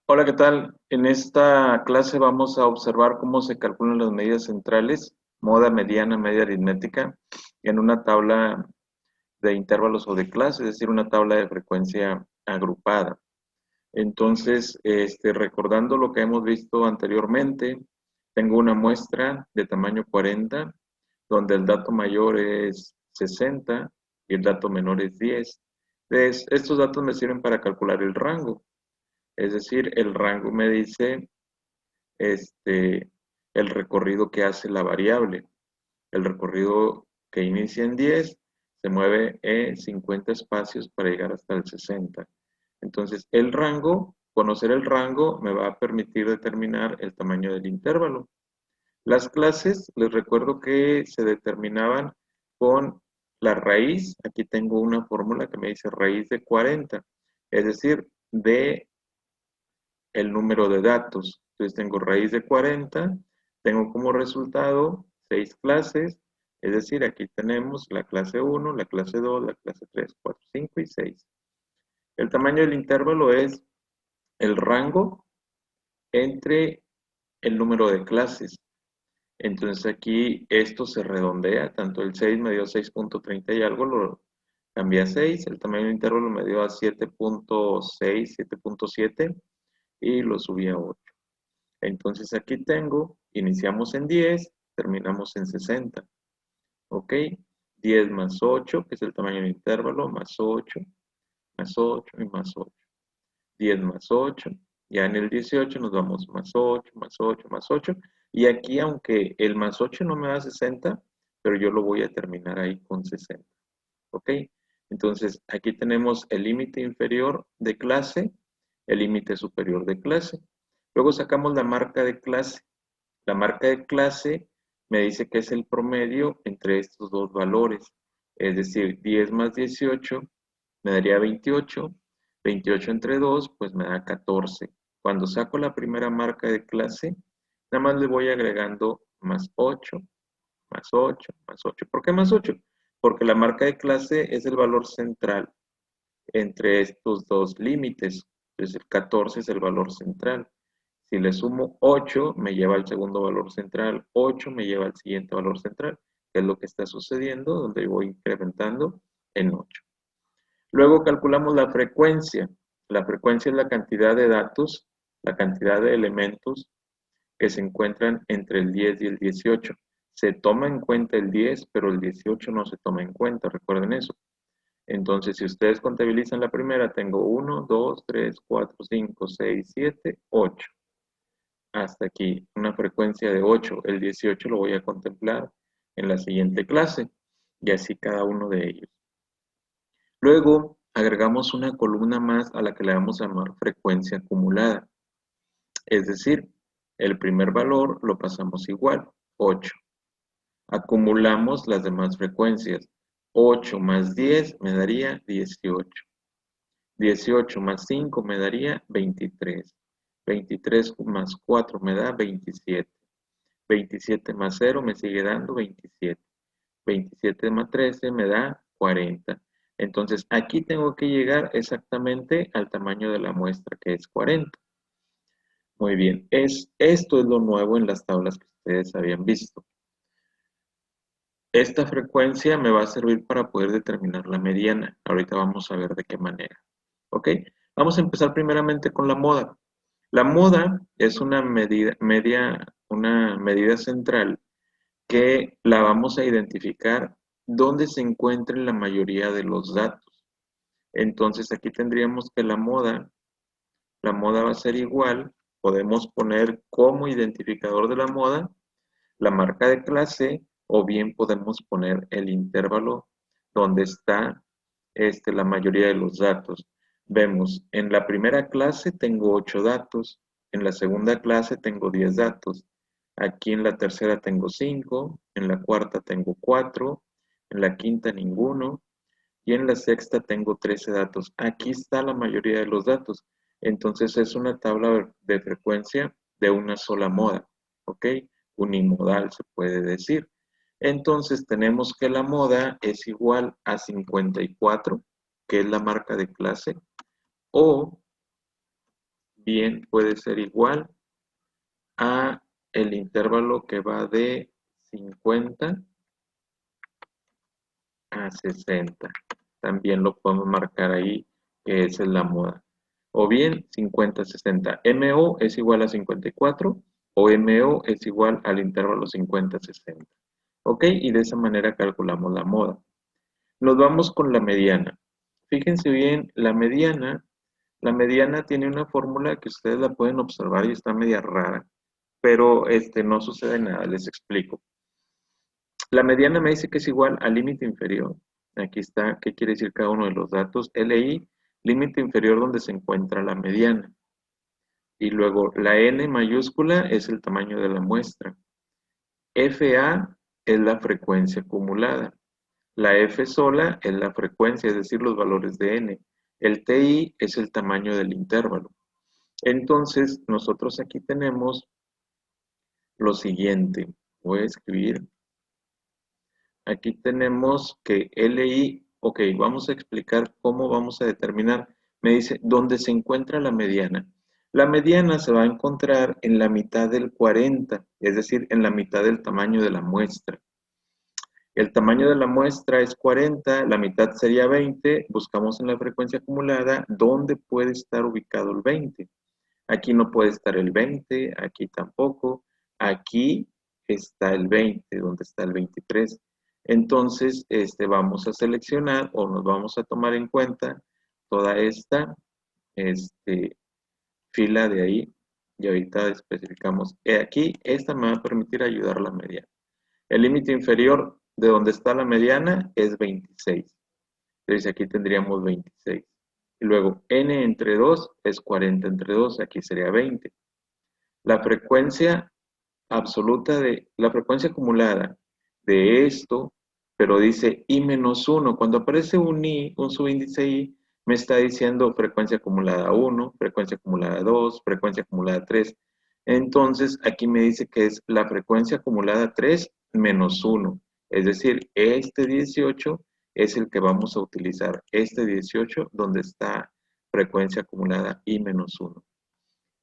Hola, ¿qué tal? En esta clase vamos a observar cómo se calculan las medidas centrales, moda, mediana, media aritmética, en una tabla de intervalos o de clase, es decir, una tabla de frecuencia agrupada. Entonces, recordando lo que hemos visto anteriormente, tengo una muestra de tamaño 40, donde el dato mayor es 60 y el dato menor es 10. Entonces, estos datos me sirven para calcular el rango. Es decir, el rango me dice este, el recorrido que hace la variable. El recorrido que inicia en 10 se mueve en 50 espacios para llegar hasta el 60. Entonces, el rango, conocer el rango me va a permitir determinar el tamaño del intervalo. Las clases, les recuerdo que se determinaban con la raíz. Aquí tengo una fórmula que me dice raíz de 40, es decir, de el número de datos. Entonces tengo raíz de 40, tengo como resultado 6 clases, es decir, aquí tenemos la clase 1, la clase 2, la clase 3, 4, 5 y 6. El tamaño del intervalo es el rango entre el número de clases. Entonces aquí esto se redondea, tanto el 6 me dio 6.30 y algo, lo cambié a 6, el tamaño del intervalo me dio a 7.6, 7.7 y lo subí a 8. Entonces aquí tengo, iniciamos en 10, terminamos en 60. ¿Ok? 10 más 8, que es el tamaño del intervalo, más 8, más 8 y más 8. 10 más 8. Ya en el 18 nos vamos más 8, más 8, más 8. Y aquí, aunque el más 8 no me da 60, pero yo lo voy a terminar ahí con 60. ¿Ok? Entonces, aquí tenemos el límite inferior de clase, el límite superior de clase. Luego sacamos la marca de clase. La marca de clase me dice que es el promedio entre estos dos valores. Es decir, 10 más 18 me daría 28. 28 entre 2, pues me da 14. Cuando saco la primera marca de clase, nada más le voy agregando más 8, más 8, más 8. ¿Por qué más 8? Porque la marca de clase es el valor central entre estos dos límites. Entonces el 14 es el valor central. Si le sumo 8, me lleva al segundo valor central. 8 me lleva al siguiente valor central, que es lo que está sucediendo, donde voy incrementando en 8. Luego calculamos la frecuencia. La frecuencia es la cantidad de datos, la cantidad de elementos que se encuentran entre el 10 y el 18. Se toma en cuenta el 10, pero el 18 no se toma en cuenta, recuerden eso. Entonces, si ustedes contabilizan la primera, tengo 1, 2, 3, 4, 5, 6, 7, 8. Hasta aquí, una frecuencia de 8. El 18 lo voy a contemplar en la siguiente clase, y así cada uno de ellos. Luego, agregamos una columna más a la que le vamos a llamar frecuencia acumulada. Es decir, el primer valor lo pasamos igual, 8. Acumulamos las demás frecuencias. 8 más 10 me daría 18. 18 más 5 me daría 23. 23 más 4 me da 27. 27 más 0 me sigue dando 27. 27 más 13 me da 40. Entonces aquí tengo que llegar exactamente al tamaño de la muestra, que es 40. Muy bien, esto es lo nuevo en las tablas que ustedes habían visto. Esta frecuencia me va a servir para poder determinar la mediana. Ahorita vamos a ver de qué manera. ¿Ok? Vamos a empezar primeramente con la moda. La moda es una medida central que la vamos a identificar donde se encuentren la mayoría de los datos. Entonces aquí tendríamos que la moda va a ser igual, podemos poner como identificador de la moda la marca de clase o bien podemos poner el intervalo donde está la mayoría de los datos. Vemos, en la primera clase tengo 8 datos, en la segunda clase tengo 10 datos, aquí en la tercera tengo 5, en la cuarta tengo 4, en la quinta ninguno y en la sexta tengo 13 datos. Aquí está la mayoría de los datos. Entonces es una tabla de frecuencia de una sola moda, ¿ok? Unimodal se puede decir. Entonces tenemos que la moda es igual a 54, que es la marca de clase, o bien puede ser igual a el intervalo que va de 50 a 60. También lo podemos marcar ahí, que esa es la moda. O bien 50-60. MO es igual a 54 o MO es igual al intervalo 50-60. ¿Ok? Y de esa manera calculamos la moda. Nos vamos con la mediana. Fíjense bien, la mediana tiene una fórmula que ustedes la pueden observar y está media rara, pero no sucede nada, les explico. La mediana me dice que es igual al límite inferior. Aquí está, ¿qué quiere decir cada uno de los datos? LI, límite inferior donde se encuentra la mediana. Y luego la N mayúscula es el tamaño de la muestra. FA es la frecuencia acumulada. La F sola es la frecuencia, es decir, los valores de N. El TI es el tamaño del intervalo. Entonces, nosotros aquí tenemos lo siguiente. Voy a escribir. Aquí tenemos que LI, ok, vamos a explicar cómo vamos a determinar. Me dice, ¿dónde se encuentra la mediana? La mediana se va a encontrar en la mitad del 40, es decir, en la mitad del tamaño de la muestra. El tamaño de la muestra es 40, la mitad sería 20, buscamos en la frecuencia acumulada dónde puede estar ubicado el 20. Aquí no puede estar el 20, aquí tampoco, aquí está el 20, donde está el 23. Entonces, vamos a seleccionar o nos vamos a tomar en cuenta toda esta fila de ahí y ahorita especificamos. Aquí, esta me va a permitir ayudar a la mediana. El límite inferior de donde está la mediana es 26. Entonces aquí tendríamos 26. Y luego n entre 2 es 40 entre 2, aquí sería 20. La frecuencia la frecuencia acumulada de esto, pero dice i menos 1. Cuando aparece un subíndice i, me está diciendo frecuencia acumulada 1, frecuencia acumulada 2, frecuencia acumulada 3. Entonces, aquí me dice que es la frecuencia acumulada 3 menos 1. Es decir, este 18 es el que vamos a utilizar. Este 18 donde está frecuencia acumulada i menos 1.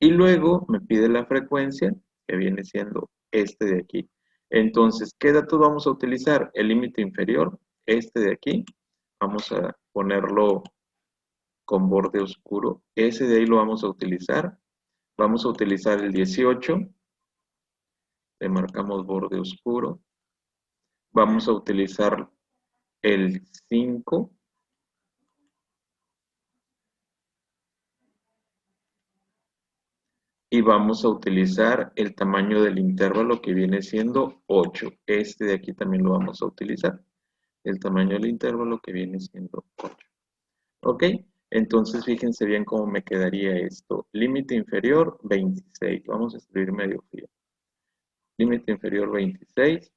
Y luego me pide la frecuencia, que viene siendo este de aquí. Entonces, ¿qué datos vamos a utilizar? El límite inferior, este de aquí. Vamos a ponerlo con borde oscuro. Ese de ahí lo vamos a utilizar. Vamos a utilizar el 18. Le marcamos borde oscuro. Vamos a utilizar el 5. Y vamos a utilizar el tamaño del intervalo que viene siendo 8. Este de aquí también lo vamos a utilizar. El tamaño del intervalo que viene siendo 8. ¿Ok? Entonces fíjense bien cómo me quedaría esto. Límite inferior 26. Vamos a escribir medio frío. Límite inferior 26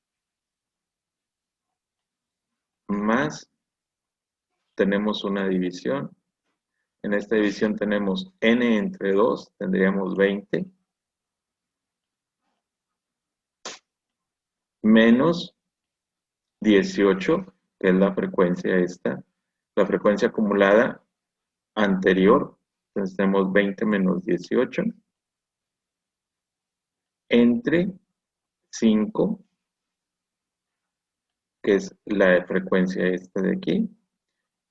más, tenemos una división. En esta división tenemos n entre 2, tendríamos 20. Menos 18, que es la frecuencia esta. La frecuencia acumulada anterior, entonces tenemos 20 menos 18, entre 5, que es la frecuencia esta de aquí,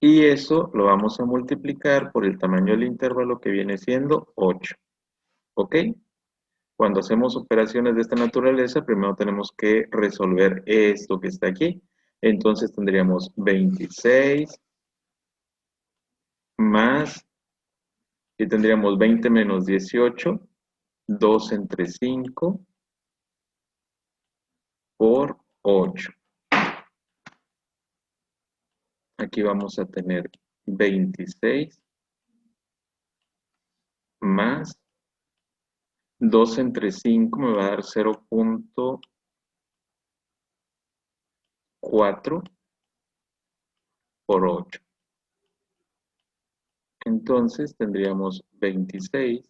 y eso lo vamos a multiplicar por el tamaño del intervalo que viene siendo 8. ¿Ok? Cuando hacemos operaciones de esta naturaleza, primero tenemos que resolver esto que está aquí. Entonces tendríamos 26 más, y tendríamos 20 menos 18, 2 entre 5 por 8. Aquí vamos a tener 26 más 2 entre 5 me va a dar 0.4 por 8. Entonces tendríamos 26,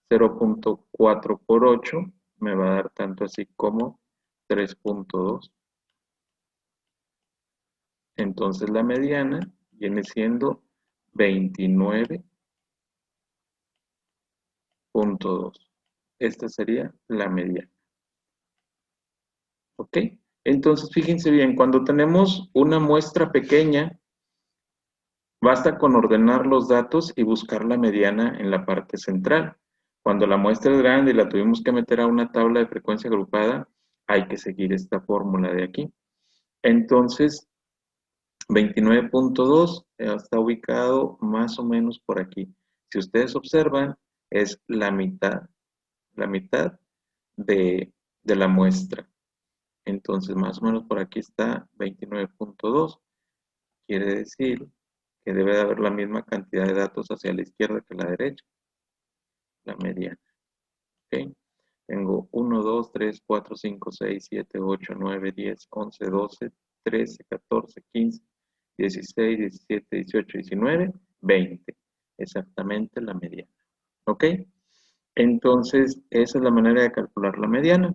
0.4 por 8 me va a dar tanto así como 3.2. Entonces la mediana viene siendo 29 .2. Esta sería la mediana. ¿Ok? Entonces, fíjense bien, cuando tenemos una muestra pequeña, basta con ordenar los datos y buscar la mediana en la parte central. Cuando la muestra es grande y la tuvimos que meter a una tabla de frecuencia agrupada, hay que seguir esta fórmula de aquí. Entonces, 29.2 está ubicado más o menos por aquí. Si ustedes observan, es la mitad de la muestra. Entonces, más o menos por aquí está 29.2. Quiere decir que debe de haber la misma cantidad de datos hacia la izquierda que la derecha, la mediana. ¿Okay? Tengo 1, 2, 3, 4, 5, 6, 7, 8, 9, 10, 11, 12, 13, 14, 15, 16, 17, 18, 19, 20. Exactamente la mediana. ¿Ok? Entonces, esa es la manera de calcular la mediana.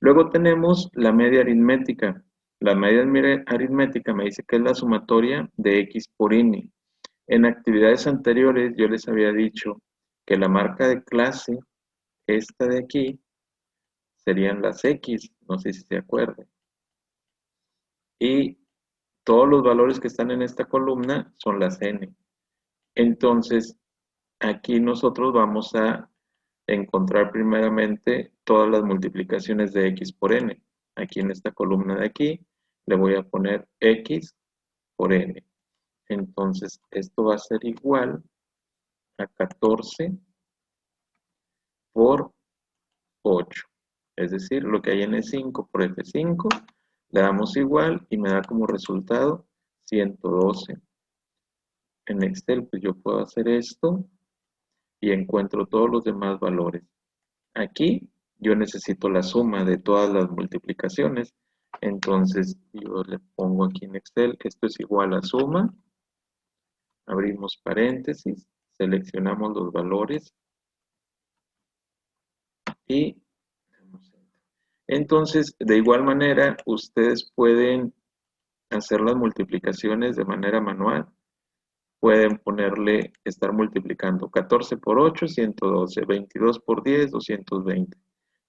Luego tenemos la media aritmética. La media aritmética me dice que es la sumatoria de x por n. En actividades anteriores yo les había dicho que la marca de clase, esta de aquí, serían las x, no sé si se acuerdan. Y todos los valores que están en esta columna son las n. Entonces, aquí nosotros vamos a encontrar primeramente todas las multiplicaciones de x por n. Aquí en esta columna de aquí le voy a poner x por n. Entonces, esto va a ser igual a 14 por 8. Es decir, lo que hay en E5 por F5, le damos igual y me da como resultado 112. En Excel, pues yo puedo hacer esto y encuentro todos los demás valores. Aquí yo necesito la suma de todas las multiplicaciones. Entonces yo le pongo aquí en Excel, esto es igual a suma. Abrimos paréntesis, seleccionamos los valores y entonces, de igual manera, ustedes pueden hacer las multiplicaciones de manera manual. Pueden ponerle, estar multiplicando 14 por 8, 112, 22 por 10, 220,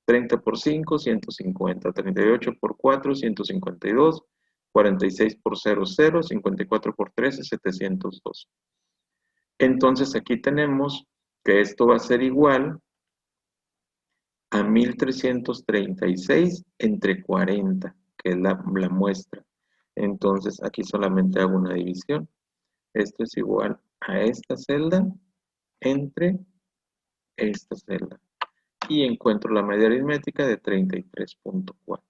30 por 5, 150, 38 por 4, 152, 46 por 0, 0, 54 por 13, 702. Entonces, aquí tenemos que esto va a ser igual a 1336 entre 40, que es la muestra. Entonces, aquí solamente hago una división. Esto es igual a esta celda entre esta celda. Y encuentro la media aritmética de 33.4.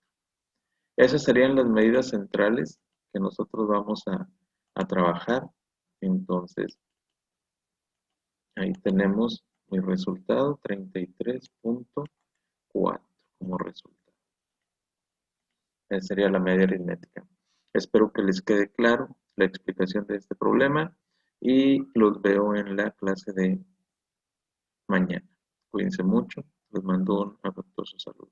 Esas serían las medidas centrales que nosotros vamos a trabajar. Entonces, ahí tenemos mi resultado, 33.4 como resultado. Esa sería la media aritmética. Espero que les quede claro la explicación de este problema y los veo en la clase de mañana. Cuídense mucho. Les mando un afectuoso saludo.